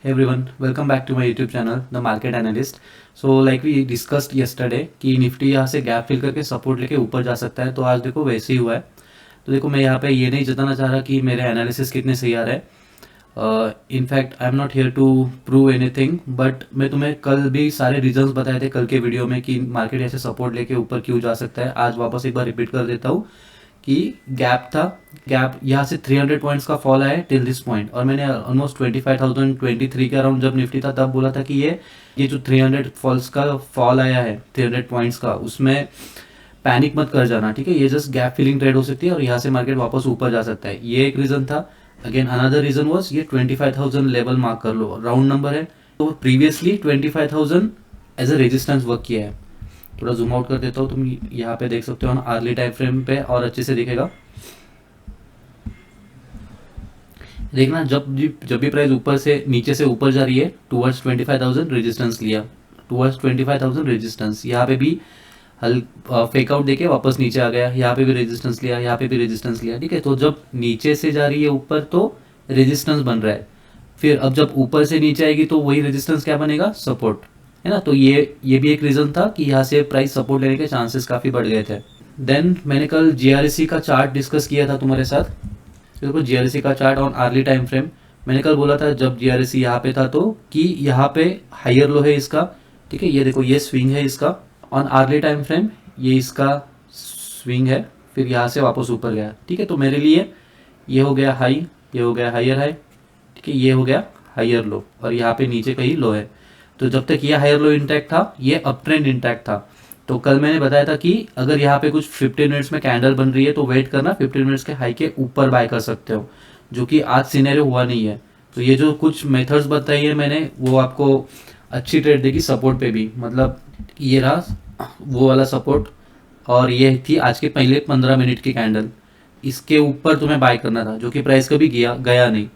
Hey everyone, welcome back to my YouTube channel, The Market Analyst. So like we discussed yesterday कि Nifty यहाँ से gap fill करके support लेके ऊपर जा सकता है, तो आज देखो वैसे ही हुआ है। तो देखो मैं यहाँ पे ये नहीं जताना चाह रहा कि मेरे एनालिसिस कितने सही आ रहे हैं। In fact I am not here to prove anything, but मैं तुम्हें कल भी सारे रीजंस बताए थे कल के वीडियो में कि मार्केट ऐसे सपोर्ट लेके ऊपर क्यों जा सकता है। आज वापस एक बार रिपीट कर देता हूँ कि गैप था, गैप यहाँ से 300 पॉइंट्स का फॉल आया टिल दिस पॉइंट, और मैंने ऑलमोस्ट 25,023 के अराउंड जब निफ्टी था तब बोला था कि ये जो 300 फॉल्स का फॉल आया है 300 पॉइंट्स का, उसमें पैनिक मत कर जाना, ठीक है। ये जस्ट गैप फिलिंग ट्रेड हो सकती है और यहाँ से मार्केट वापस ऊपर जा सकता है। ये एक रीजन था। अगेन अनदर रीजन वॉज ये 25,000 लेवल मार्क कर लो, राउंड नंबर है। तो previously 25,000 as a resistance work किया है। थोड़ा जूम आउट कर देता हूँ, तुम यहाँ पे देख सकते हो ना अर्ली टाइम फ्रेम पे और अच्छे से दिखेगा। देखना जब भी प्राइस ऊपर से नीचे से ऊपर जा रही है टुवर्ड्स 25,000 रेजिस्टेंस लिया, टुवर्ड्स 25,000 रेजिस्टेंस। यहाँ पे भी फेक आउट देके वापस नीचे आ गया, यहाँ पे भी रेजिस्टेंस लिया, यहाँ पे भी रेजिस्टेंस लिया, ठीक है। तो जब नीचे से जा रही है ऊपर तो रेजिस्टेंस बन रहा है, फिर अब जब ऊपर से नीचे आएगी तो वही रेजिस्टेंस क्या बनेगा, सपोर्ट, है ना। तो ये भी एक रीजन था कि यहाँ से प्राइस सपोर्ट लेने के चांसेस काफी बढ़ गए थे। देन मैंने कल जीआरएससी का चार्ट डिस्कस किया था तुम्हारे साथ। देखो जीआरएससी का chart on early time frame, मैंने कल बोला था जब जीआरएससी यहाँ पे था तो कि यहाँ पे हायर लो है इसका, ठीक है। ये देखो ये स्विंग है इसका ऑन अर्ली टाइम फ्रेम, ये इसका स्विंग है, फिर यहाँ से वापस ऊपर गया, ठीक है। तो मेरे लिए ये हो गया हाई, ये हो गया हायर हाई, ठीक है, ये हो गया हायर लो, और यहाँ पे नीचे कहीं लो है। तो जब तक ये हायर लो इंटैक्ट था, ये अप ट्रेंड इंटैक्ट था। तो कल मैंने बताया था कि अगर यहाँ पे कुछ 15 मिनट्स में कैंडल बन रही है तो वेट करना, 15 मिनट्स के हाई के ऊपर बाय कर सकते हो, जो कि आज सिनेरियो हुआ नहीं है। तो ये जो कुछ मेथड्स बताई है मैंने वो आपको अच्छी ट्रेड देगी सपोर्ट पे भी। मतलब ये रहा वो वाला सपोर्ट, और ये थी आज के पहले 15 मिनट की कैंडल, इसके ऊपर तुम्हें बाय करना था, जो कि प्राइस कभी गया नहीं।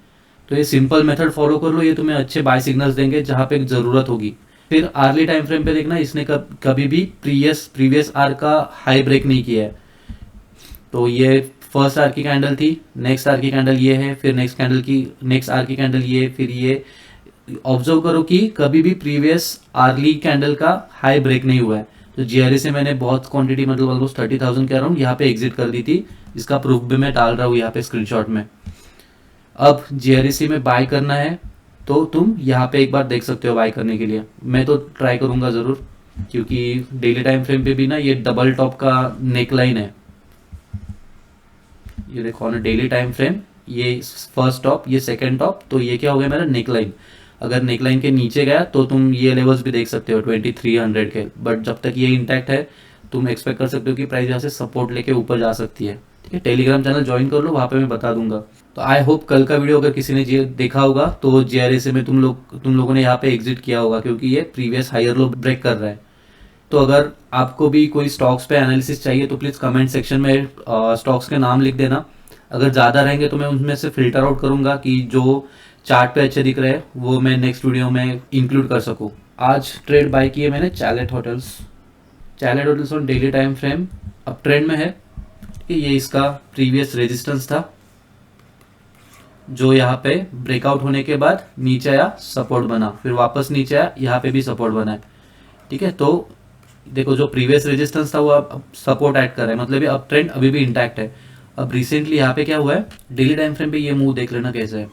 तो ये सिंपल मेथड फॉलो कर लो, ये तुम्हें अच्छे बाय सिग्नल्स देंगे जहाँ पे ज़रूरत होगी। फिर आर्ली टाइम फ्रेम पे देखना, इसने कभी भी प्रीवियस आर का हाई ब्रेक नहीं किया है। तो ये फर्स्ट आर की कैंडल थी, नेक्स्ट आर की कैंडल ये है, फिर नेक्स्ट आर की कैंडल ये, फिर ये। ऑब्जर्व करो कि कभी भी प्रीवियस आर्ली कैंडल का हाई ब्रेक नहीं हुआ है। तो जीआरए से मैंने बहुत क्वांटिटी मतलब ऑलमोस्ट 30,000 के अराउंड यहाँ पे एग्जिट कर दी थी, इसका प्रूफ भी मैं डाल रहा हूँ यहाँ पे स्क्रीनशॉट में। अब जीआरएसी में बाय करना है तो तुम यहाँ पे एक बार देख सकते हो बाय करने के लिए। मैं तो ट्राई करूंगा ज़रूर, क्योंकि डेली टाइम फ्रेम पे भी ना ये डबल टॉप का नेक लाइन है। ये देखो ना डेली टाइम फ्रेम, ये फर्स्ट टॉप, ये सेकंड टॉप, तो ये क्या हो गया मेरा नेक लाइन। अगर नेक लाइन के नीचे गया तो तुम ये लेवल्स भी देख सकते हो 2300 के, बट जब तक ये इंटैक्ट है तुम एक्सपेक्ट कर सकते हो कि प्राइस यहाँ से सपोर्ट लेके ऊपर जा सकती है, ठीक है। टेलीग्राम चैनल ज्वाइन कर लो, वहाँ पे मैं बता दूंगा। तो आई होप कल का वीडियो अगर किसी ने देखा होगा तो जीआरएसी में तुम लोगों ने यहाँ पे एग्जिट किया होगा, क्योंकि ये प्रीवियस हायर लो ब्रेक कर रहा है। तो अगर आपको भी कोई स्टॉक्स पे एनालिसिस चाहिए तो प्लीज़ कमेंट सेक्शन में स्टॉक्स के नाम लिख देना। अगर ज़्यादा रहेंगे तो मैं उनमें से फिल्टर आउट करूँगा कि जो चार्ट पे अच्छे दिख रहे हैं वो मैं नेक्स्ट वीडियो में इंक्लूड कर सकूँ। आज ट्रेड बाय किए मैंने chalet hotels on daily time frame, अब ट्रेंड में है कि ये इसका प्रीवियस रेजिस्टेंस था, जो यहाँ पे ब्रेकआउट होने के बाद नीचे आया, सपोर्ट बना, फिर वापस नीचे आया, यहाँ पे भी सपोर्ट बना है, ठीक है। तो देखो जो प्रीवियस रेजिस्टेंस था वो अब सपोर्ट ऐड कर रहा है, मतलब ये अप ट्रेंड अभी भी इंटैक्ट है। अब रिसेंटली यहाँ पे क्या हुआ है, डेली टाइम फ्रेम पे ये मूव देख लेना कैसे है।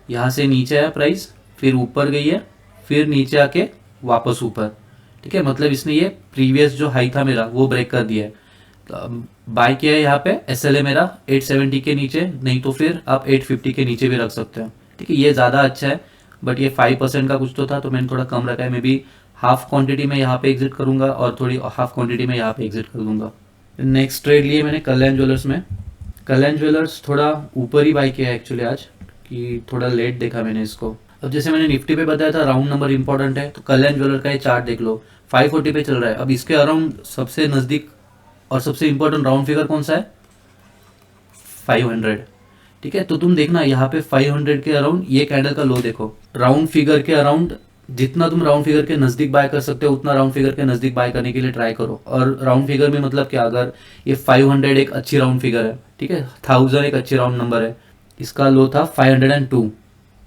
यहाँ से नीचे आया प्राइस, फिर ऊपर गई है, फिर नीचे आके वापस ऊपर, ठीक है। मतलब इसने ये प्रीवियस जो हाई था मेरा वो ब्रेक कर दिया है। तो बाय किया है यहाँ पे एसएलए मेरा 870 के नीचे, नहीं तो फिर आप 850 के नीचे भी रख सकते हो, ठीक है। ये ज़्यादा अच्छा है, बट ये 5% का कुछ तो था तो मैंने थोड़ा कम रखा है। मे बी हाफ क्वांटिटी में यहाँ पे एग्जिट करूंगा और थोड़ी हाफ क्वांटिटी में यहाँ पे एग्जिट कर दूंगा। नेक्स्ट ट्रेड लिए मैंने कल्याण ज्वेलर्स में। कल्याण ज्वेलर्स थोड़ा ऊपर ही बाय किया है एक्चुअली आज, कि थोड़ा लेट देखा मैंने इसको। अब जैसे मैंने निफ्टी पे बताया था राउंड नंबर इंपॉर्टेंट है, तो कल्याण ज्वेलर का ये चार्ट देख लो, 540 पे चल रहा है। अब इसके अराउंड सबसे नज़दीक और सबसे इंपॉर्टेंट राउंड फिगर कौन सा है, 500, ठीक है। तो तुम देखना यहाँ पे 500 के अराउंड ये कैंडल का लो देखो, राउंड फिगर के अराउंड जितना तुम राउंड फिगर के नज़दीक बाय कर सकते हो उतना राउंड फिगर के नज़दीक बाय करने के लिए ट्राई करो। और राउंड फिगर में मतलब क्या, अगर ये 500 एक अच्छी राउंड फिगर है, ठीक है, 1000 एक अच्छी राउंड नंबर है, इसका लो था 502,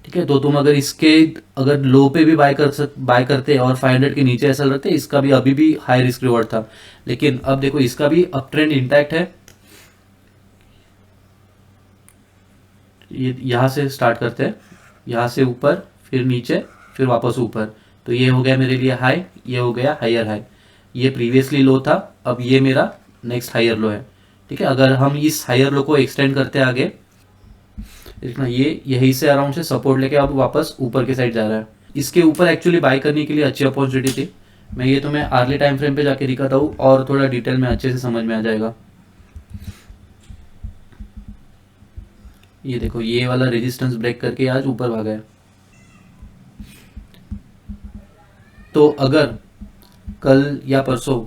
ठीक है। तो तुम अगर इसके अगर लो पे भी बाय करते और 500 के नीचे एसएल रखते, इसका भी अभी भी हाई रिस्क रिवॉर्ड था। लेकिन अब देखो इसका भी अप ट्रेंड इंटैक्ट है। ये यहाँ से स्टार्ट करते हैं, यहाँ से ऊपर, फिर नीचे, फिर वापस ऊपर। तो ये हो गया मेरे लिए हाई, ये हो गया हायर हाई। ये प्रीवियसली लो था, अब ये मेरा नेक्स्ट हायर लो है। ठीक है। अगर हम इस हायर लो को एक्सटेंड करते आगे, देखना ये यहीं से अराउंड से सपोर्ट लेके अब वापस ऊपर के साइड जा रहा है। इसके ऊपर एक्चुअली बाय करने के लिए अच्छी अपॉर्चुनिटी थी। मैं ये तुम्हें आर्ली टाइम फ्रेम पे जाके दिखाता हूँ और थोड़ा डिटेल में अच्छे से समझ में आ जाएगा। ये देखो ये वाला रेजिस्टेंस ब्रेक करके आज ऊपर भागा है। तो अगर कल या परसों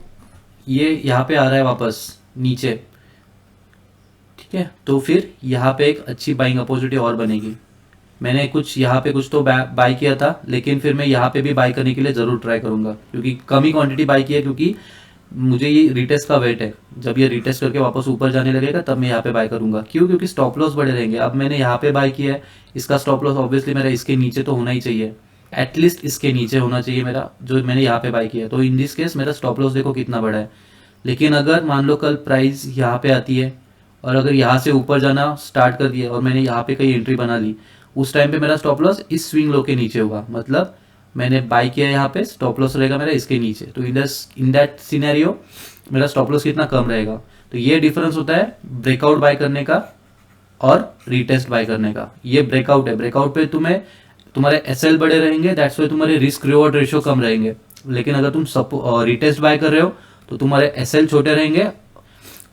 ये यहाँ पे आ रहा है वापस नीचे, ठीक है, तो फिर यहाँ पे एक अच्छी बाइंग अपॉर्चुनिटी और बनेगी। मैंने कुछ यहाँ पे कुछ तो बाय किया था, लेकिन फिर मैं यहाँ पे भी बाय करने के लिए ज़रूर ट्राई करूँगा, क्योंकि कम ही क्वांटिटी बाय की है, क्योंकि मुझे ये रिटेस्ट का वेट है। जब ये रिटेस्ट करके वापस ऊपर जाने लगेगा तब मैं यहाँ पे बाय करूँगा। क्यों? क्योंकि स्टॉप लॉस बड़े रहेंगे। अब मैंने यहाँ पे बाय किया है, इसका स्टॉप लॉस ऑब्वियसली मेरा इसके नीचे तो होना ही चाहिए, एटलीस्ट इसके नीचे होना चाहिए मेरा, जो मैंने यहाँ पे बाय किया है। तो इन दिस केस मेरा स्टॉप लॉस देखो कितना बड़ा है। लेकिन अगर मान लो कल प्राइस यहाँ पे आती है और अगर यहाँ से ऊपर जाना स्टार्ट कर दिया और मैंने यहाँ पे कहीं एंट्री बना ली, उस टाइम पे मेरा स्टॉप लॉस इस स्विंग लो के नीचे होगा। मतलब मैंने बाय किया यहाँ पे, स्टॉप लॉस रहेगा मेरा इसके नीचे। तो इन दैट सिनेरियो मेरा स्टॉप लॉस कितना कम रहेगा। तो ये डिफरेंस होता है ब्रेकआउट बाय करने का और रीटेस्ट बाय करने का। ये ब्रेकआउट है, ब्रेकआउट पे तुम्हारे एसएल बड़े रहेंगे, दैट्स वाई तुम्हारे रिस्क रिवॉर्ड रेशियो कम रहेंगे। लेकिन अगर तुम रिटेस्ट बाय कर रहे हो तो तुम्हारे एसएल छोटे रहेंगे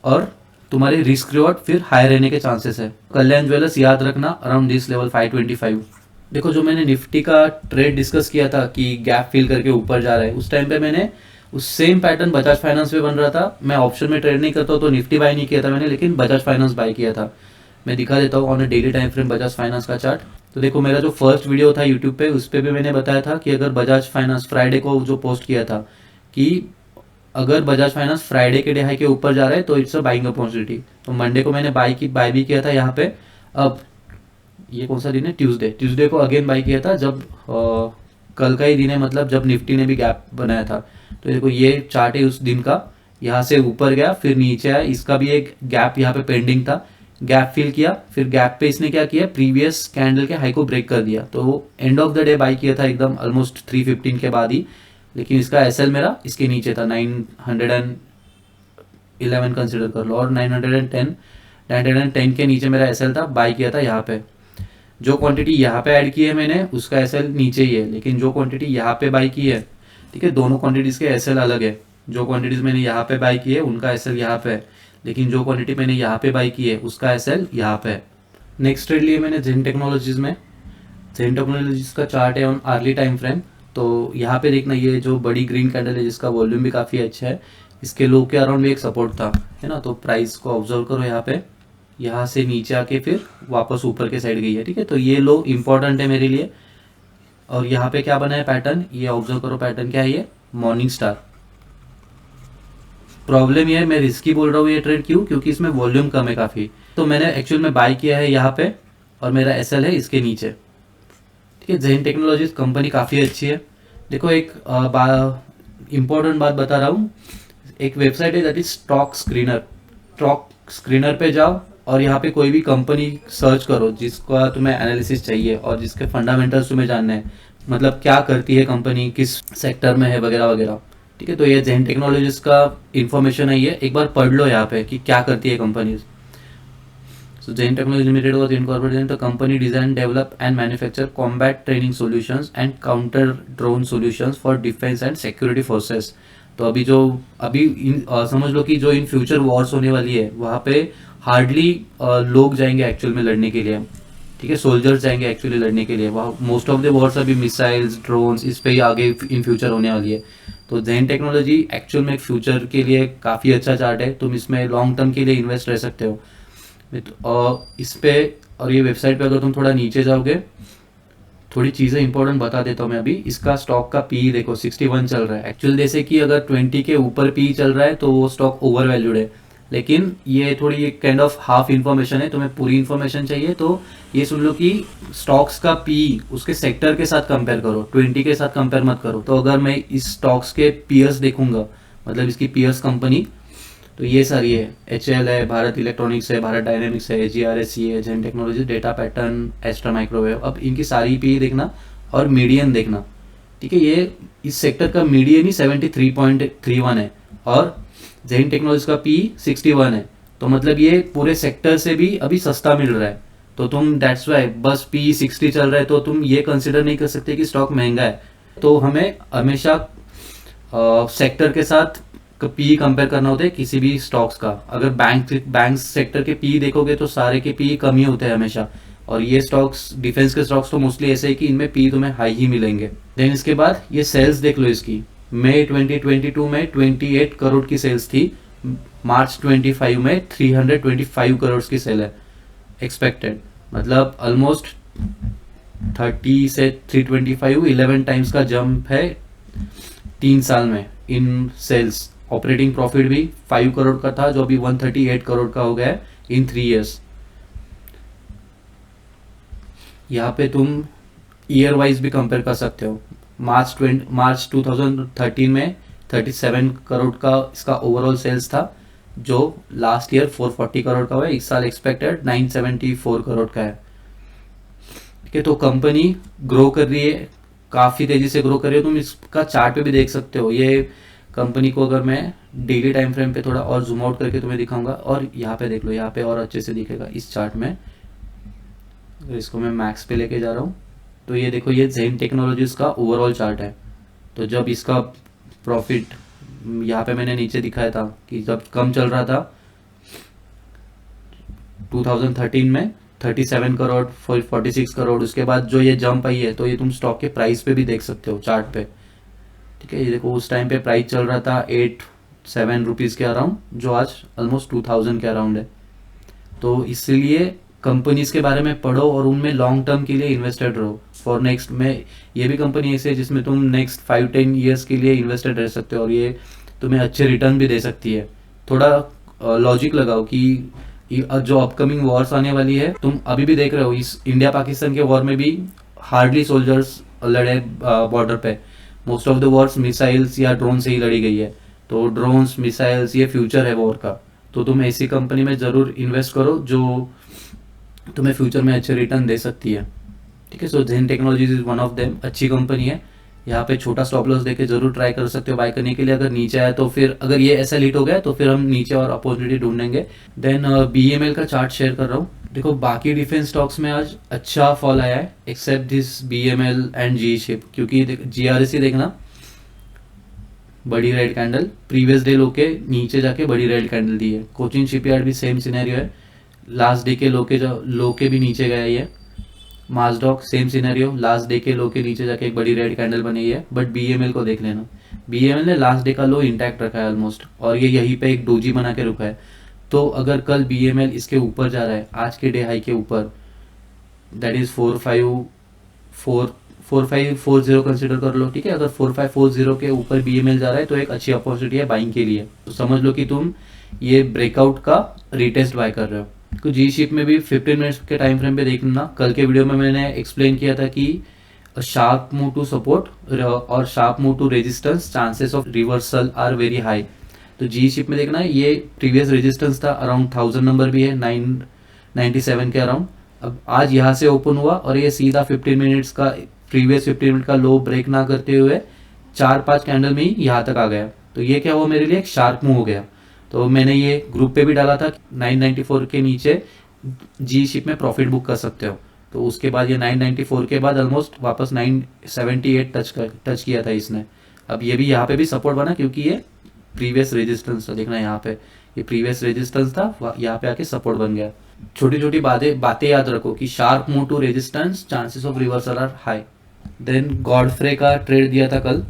और तुम्हारे रिस्क रिवॉर्ड फिर हाई रहने के चांसेस है। कल्याण ज्वेलर्स याद रखना अराउंड दिस लेवल 525। देखो जो मैंने निफ्टी का ट्रेड डिस्कस किया था कि गैप फिल करके ऊपर जा रहा है, उस टाइम पे मैंने उस सेम पैटर्न बजाज फाइनेंस पे बन रहा था। मैं ऑप्शन में ट्रेड नहीं करता हूँ तो निफ्टी बाय नहीं किया था मैंने, लेकिन बजाज फाइनेंस बाय किया था। मैं दिखा देता हूँ on a daily time frame Bajaj finance का चार्ट। तो देखो मेरा जो फर्स्ट वीडियो था यूट्यूब पे, उस पर भी मैंने बताया था कि अगर बजाज फाइनेंस फ्राइडे को जो पोस्ट किया था कि अगर बजाज फाइनेंस फ्राइडे के डे हाई के ऊपर जा रहा है तो इट्स अ बाइंग अपॉर्चुनिटी। तो मंडे को मैंने बाय भी किया था यहाँ पे। अब ये कौन सा दिन है? ट्यूसडे को अगेन बाय किया था, जब कल का ही दिन है, मतलब जब निफ्टी ने भी गैप बनाया था। तो देखो ये चार्ट है उस दिन का, यहाँ से ऊपर गया फिर नीचे आया, इसका भी एक गैप यहाँ पे पेंडिंग था, गैप फिल किया, फिर गैप पे इसने क्या किया, प्रीवियस कैंडल के हाई को ब्रेक कर दिया। तो end of the day buy किया था एकदम ऑलमोस्ट 315 के बाद ही। लेकिन इसका एसएल मेरा इसके नीचे था, 911 कंसिडर कर लो, और 910 के नीचे मेरा एसएल था। बाय किया था यहाँ पे। जो क्वांटिटी यहाँ पे ऐड की है मैंने उसका एसएल नीचे ही है, लेकिन जो क्वांटिटी यहाँ पे बाय की है, ठीक है, दोनों क्वांटिटीज़ के एसएल अलग है। जो क्वांटिटीज़ मैंने यहाँ पे बाय की है उनका एसएल यहाँ पे है, लेकिन जो क्वांटिटी मैंने यहाँ पे बाय की है उसका एसएल यहाँ पे है। नेक्स्ट ट्रेड लिए मैंने जेन टेक्नोलॉजीज़ में। जेन टेक्नोलॉजीज़ का चार्ट है ऑन आर्ली टाइम फ्रेम। तो यहाँ पे देखना ये जो बड़ी ग्रीन कैंडल है जिसका वॉल्यूम भी काफ़ी अच्छा है, इसके लो के अराउंड भी एक सपोर्ट था, है ना। तो प्राइस को ऑब्जर्व करो यहाँ पे, यहाँ से नीचे आके फिर वापस ऊपर के साइड गई है, ठीक है। तो ये लो इंपॉर्टेंट है मेरे लिए। और यहाँ पे क्या बना है पैटर्न, ये ऑब्जर्व करो पैटर्न क्या है, ये मॉर्निंग स्टार। प्रॉब्लम ये है, मैं रिस्की बोल रहा हूँ ये ट्रेड, क्यों? क्योंकि इसमें वॉल्यूम कम है काफ़ी। तो मैंने एक्चुअल में बाय किया है यहाँ पे और मेरा एसएल है इसके नीचे, ठीक है। जेन टेक्नोलॉजीज कंपनी काफ़ी अच्छी है। देखो एक इम्पोर्टेंट बात बता रहा हूँ, एक वेबसाइट है that is stock screener. Stock screener पे जाओ और यहाँ पे कोई भी कंपनी सर्च करो जिसका तुम्हें एनालिसिस चाहिए और जिसके फंडामेंटल्स तुम्हें जानने हैं, मतलब क्या करती है कंपनी, किस सेक्टर में है, वगैरह वगैरह, ठीक है। तो ये जेन टेक्नोलॉजीज का इंफॉर्मेशन है, ये एक बार पढ़ लो यहाँ पे कि क्या करती है companies. So Jain Technology Limited was incorporated into the company design, develop and manufacture combat training solutions and counter drone solutions for defense and security forces। तो समझ लो कि जो इन फ्यूचर वॉर्स होने वाली है वहाँ पे हार्डली लोग जाएंगे एक्चुअल में लड़ने के लिए, ठीक है, सोल्जर्स जाएंगे एक्चुअली लड़ने के लिए। वहाँ मोस्ट ऑफ द वॉर्स अभी मिसाइल्स, ड्रोन्स, इस पे ही आगे इन फ्यूचर होने वाली है। तो जेन टेक्नोलॉजी एक्चुअल में फ्यूचर के लिए काफ़ी अच्छा चार्ट है, तुम इसमें लॉन्ग टर्म के लिए इन्वेस्ट रह सकते हो। और इस पे और ये वेबसाइट पे अगर तुम थोड़ा नीचे जाओगे, थोड़ी चीज़ें इंपॉर्टेंट बता देता हूँ मैं अभी। इसका स्टॉक का पी देखो 61 चल रहा है एक्चुअल, जैसे कि अगर 20 के ऊपर पी चल रहा है तो वो स्टॉक ओवर वैल्यूड है। लेकिन ये थोड़ी काइंड ऑफ हाफ इन्फॉर्मेशन है, तुम्हें पूरी इन्फॉर्मेशन चाहिए तो ये सुन लो कि स्टॉक्स का पी उसके सेक्टर के साथ कंपेयर करो, 20 के साथ कंपेयर मत करो। तो अगर मैं इस स्टॉक्स के पीयर्स देखूंगा, मतलब इसकी पीयर्स कंपनी, तो ये सारी है, HL है, भारत इलेक्ट्रॉनिक्स है, भारत डायनेमिक्स है, GRSC है, Zen technology, data pattern, Astra microwave. अब इनकी सारी पी देखना और मीडियन देखना, ठीक है। ये इस सेक्टर का मीडियन ही 73.31 है और जेन टेक्नोलॉजी का पी 61 है। तो मतलब ये पूरे सेक्टर से भी अभी सस्ता मिल रहा है। तो तुम दैट्स वाई बस पी 60 चल रहा है तो तुम ये कंसिडर नहीं कर सकते कि स्टॉक महंगा है। तो हमें हमेशा सेक्टर के साथ पी कंपेयर करना होता है किसी भी स्टॉक्स का। अगर बैंक सेक्टर के पी देखोगे तो सारे के पी कम ही होते हैं हमेशा, और ये स्टॉक्स डिफेंस के स्टॉक्स तो मोस्टली ऐसे है कि इनमें पी तुम्हें हाई ही मिलेंगे। देन इसके बाद ये सेल्स देख लो इसकी, मई 2022 में 28 करोड़ की सेल्स थी, मार्च 25 में 325 करोड़ की सेल है एक्सपेक्टेड। मतलब ऑलमोस्ट 30 से 325 11 टाइम्स का जंप है 3 साल में इन सेल्स। ऑपरेटिंग प्रॉफिट भी 5 करोड़ का था जो अभी 138 करोड़ का हो गया है इन 3 इयर्स। यहाँ पे तुम ईयर वाइज भी कंपेयर कर सकते हो। मार्च 2013 में 37 करोड़ का इसका ओवरऑल सेल्स था, जो लास्ट ईयर 440 करोड़ का हुआ है। इस साल एक्सपेक्टेड 974 करोड़ का है, ठीक है। तो कंपनी ग्रो कर रही है, काफ़ी तेज़ी से ग्रो कर रही है। तुम इसका चार्ट पे भी देख सकते हो। ये कंपनी को अगर मैं डेली टाइम फ्रेम पे थोड़ा और जूम आउट करके तुम्हें दिखाऊंगा, और यहाँ पे देख लो, यहाँ पे और अच्छे से दिखेगा इस चार्ट में। अगर इसको मैं मैक्स पे लेके जा रहा हूँ तो ये देखो, ये जेन टेक्नोलॉजीज का ओवरऑल चार्ट है। तो जब इसका प्रॉफिट यहाँ पे मैंने नीचे दिखाया था कि जब कम चल रहा था 2013 में 37 करोड़ 46 करोड़, उसके बाद जो ये जंप आई है, तो ये तुम स्टॉक के प्राइस पे भी देख सकते हो चार्ट पे, ठीक है। ये देखो उस टाइम पे प्राइस चल रहा था 7 रुपीज़ के अराउंड, जो आज ऑलमोस्ट 2000 के अराउंड है। तो इसलिए कंपनीज के बारे में पढ़ो और उनमें लॉन्ग टर्म के लिए इन्वेस्टेड रहो फॉर नेक्स्ट में। ये भी कंपनी ऐसी है जिसमें तुम नेक्स्ट 5-10 ईयर्स के लिए इन्वेस्टेड रह सकते हो और ये तुम्हें अच्छे रिटर्न भी दे सकती है। थोड़ा लॉजिक लगाओ कि जो अपकमिंग वॉर्स आने वाली है, तुम अभी भी देख रहे हो इस इंडिया पाकिस्तान के वॉर में भी हार्डली सोल्जर्स लड़े बॉर्डर पे। Most of the Wars missiles या ड्रोन से ही लड़ी गई है। तो ड्रोन्स, मिसाइल्स, ये फ्यूचर है वॉर का। तो तुम ऐसी कंपनी में ज़रूर इन्वेस्ट करो जो तुम्हें फ्यूचर में अच्छे रिटर्न दे सकती है, ठीक है। So Zen technologies is one of them, अच्छी कंपनी है। यहाँ पे छोटा स्टॉप लॉस देके जरूर ट्राई कर सकते हो बाय करने के लिए। अगर नीचे आया तो फिर, अगर ये ऐसा हिट हो गया तो फिर हम नीचे और अपॉर्चुनिटी ढूंढेंगे। देन BEML का चार्ट शेयर कर रहा हूँ। देखो बाकी डिफेंस स्टॉक्स में आज अच्छा फॉल आया है except this BEML and GE ship, क्योंकि GRSC देखना, बड़ी red candle, previous day low के नीचे जाके बड़ी रेड कैंडल दी है। कोचिन शिपयार्ड भी सेम सिनेरियो है, लास्ट डे के लो के भी नीचे गया है। Mazdock same scenario, last day के लो के नीचे जाके एक बड़ी रेड कैंडल बनी है। बट BEML को देख लेना, BEML ने लास्ट डे का लो इंटैक्ट रखा है ऑलमोस्ट, और ये यहीं पे एक डोजी बना के रुका है। तो अगर कल BEML इसके ऊपर जा रहा है, आज के डे हाई के ऊपर, दैट इज 4540 कंसिडर कर लो, ठीक है। अगर 4540 के ऊपर BEML जा रहा है तो एक अच्छी अपॉर्चुनिटी है बाइंग के लिए। तो समझ लो कि तुम ये ब्रेकआउट का रिटेस्ट बाय कर रहे हो। तो जी शिप में भी 15 मिनट्स के टाइम फ्रेम पे देखना। कल के वीडियो में मैंने एक्सप्लेन किया था कि शार्प मूव टू सपोर्ट और sharp move to resistance, chances of reversal are very high. तो जी शिप में देखना, ये प्रीवियस रेजिस्टेंस था अराउंड 1000 नंबर भी है 997 के अराउंड। अब आज यहाँ से ओपन हुआ और ये सीधा 15 मिनट्स का, प्रीवियस 15 मिनट का लो ब्रेक ना करते हुए 4-5 कैंडल में ही यहाँ तक आ गया। तो ये क्या हुआ, मेरे लिए एक शार्प मूव हो गया। तो मैंने ये ग्रुप पे भी डाला था 994 के नीचे जी शिप में प्रॉफिट बुक कर सकते हो। तो उसके बाद ये 994 के बाद ऑलमोस्ट वापस 978 टच किया था इसने। अब ये भी यहाँ पे भी सपोर्ट बना क्योंकि ये प्रीवियस रेजिस्टेंस था। देखना यहाँ पे ये प्रीवियस रेजिस्टेंस था, यहाँ पे आके सपोर्ट बन गया। छोटी छोटी बातें याद रखो कि sharp move to resistance, chances of reversal are high. Then Godfrey का ट्रेड दिया था कल।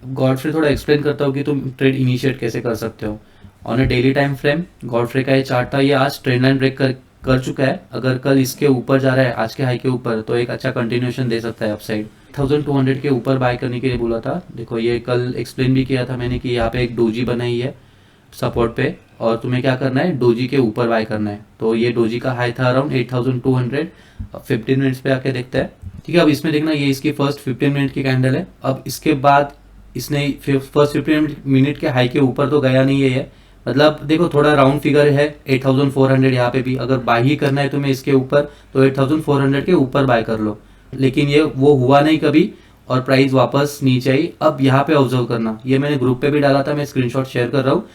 गॉडफ्रे थोड़ा एक्सप्लेन करता हूँ कि तुम ट्रेड इनिशिएट कैसे कर सकते हो। On a daily time frame Godfrey का ये चार्ट था, ये आज ट्रेंड लाइन ब्रेक कर चुका है। अगर कल इसके ऊपर जा रहा है, आज के हाई के ऊपर, तो एक अच्छा कंटिन्यूएशन दे सकता है अपसाइड। 1200 के ऊपर बाय करने के लिए बोला था। देखो ये कल एक्सप्लेन भी किया था मैंने कि यहाँ पे एक डोजी बनाई है सपोर्ट पे, और तुम्हें क्या करना है, डोजी के ऊपर बाय करना है। तो ये डोजी का हाई था अराउंड 8200। अब 15 मिनट्स पे आके देखते हैं, ठीक है। अब इसमें देखना, ये इसकी फर्स्ट 15 मिनट की कैंडल है। अब इसके बाद इसने फर्स्ट 15 मिनट के हाई के ऊपर तो गया नहीं है ये, मतलब देखो थोड़ा राउंड फिगर है 8400 यहाँ पे भी। अगर बाय ही करना है तुम्हें इसके ऊपर तो 8400 के ऊपर बाय कर लो, लेकिन ये वो हुआ नहीं कभी और प्राइस वापस नीचे आई। अब यहाँ पे ऑब्जर्व करना, ये मैंने ग्रुप पे भी डाला था, मैं स्क्रीनशॉट शेयर कर रहा हूँ,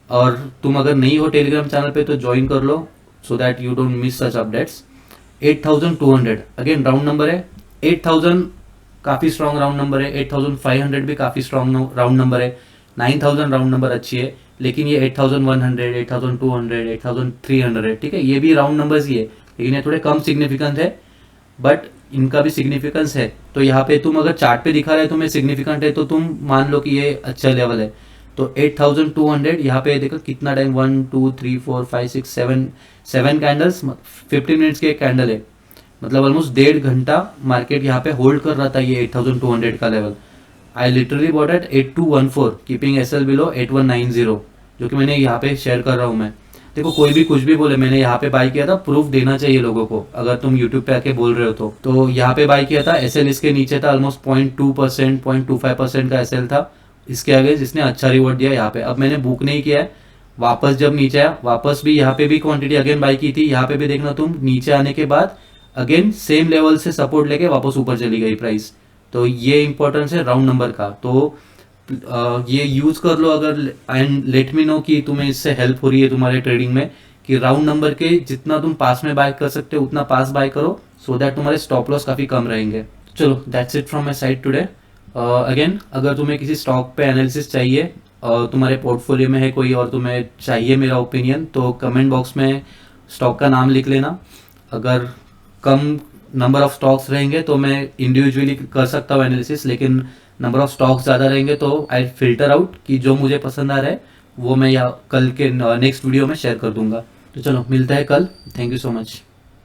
और तुम अगर नहीं हो टेलीग्राम चैनल पे तो ज्वाइन कर लो so that you don't miss such updates. 8200 again round number है, 8000 काफी स्ट्रॉन्ग राउंड नंबर है, 8500 भी काफी स्ट्रॉन्ग राउंड नंबर है, 9000 राउंड नंबर अच्छी है, लेकिन ये 8100, 8200, 8300 है, ठीक है। ये भी राउंड नंबर्स ही है, लेकिन ये थोड़े कम सिग्निफिकेंट है, बट इनका भी सिग्निफिकेंस है। तो यहाँ पे तुम अगर चार्ट पे दिखा रहे तुम्हें सिग्निफिकेंट है तो तुम मान लो कि ये अच्छा लेवल है। तो 8200 यहाँ पे देखो कितना टाइम, 1 2 3 4 5 6 7 कैंडल्स, 15 मिनट्स के एक कैंडल है, मतलब ऑलमोस्ट 1.5 घंटा मार्केट यहाँ पे होल्ड कर रहा था ये 8200 का level. I literally bought at 8214 keeping SL below 8190, जो कि मैंने यहाँ पे शेयर कर रहा हूँ मैं। देखो कोई भी कुछ भी बोले, मैंने यहाँ पे बाय किया था, प्रूफ देना चाहिए लोगों को। अगर तुम यूट्यूब पे आके बोल रहे हो तो यहाँ पे बाय किया था, एसएल इसके नीचे था, ऑलमोस्ट 0.2%, 0.25% का एसएल था। इसके आगे जिसने अच्छा रिवॉर्ड दिया यहाँ पे। अब मैंने बुक नहीं किया है, वापस जब नीचे आया वापस भी यहाँ पे भी क्वांटिटी अगेन बाय की थी। यहाँ पे भी देखना तुम, नीचे आने के बाद अगेन सेम लेवल से सपोर्ट लेके वापस ऊपर चली गई प्राइस। तो ये इंपॉर्टेंस है राउंड नंबर का, तो ये यूज कर लो अगर, एंड लेट मी नो कि तुम्हें इससे हेल्प हो रही है तुम्हारे ट्रेडिंग में, कि राउंड नंबर के जितना तुम पास में बाय कर सकते हो उतना पास बाय करो, सो दैट तुम्हारे स्टॉप लॉस काफी कम रहेंगे। चलो that's it from my side today. Again अगर तुम्हें किसी स्टॉक पे एनालिसिस चाहिए, तुम्हारे पोर्टफोलियो में है कोई और तुम्हें चाहिए मेरा ओपिनियन, तो कमेंट बॉक्स में स्टॉक का नाम लिख लेना। अगर कम नंबर ऑफ स्टॉक्स रहेंगे तो मैं इंडिविजुअली कर सकता हूँ एनालिसिस, लेकिन नंबर ऑफ स्टॉक्स ज़्यादा रहेंगे तो आई फिल्टर आउट कि जो मुझे पसंद आ रहा है वो मैं या कल के नेक्स्ट वीडियो में शेयर कर दूंगा। तो चलो मिलता है कल, थैंक यू सो मच।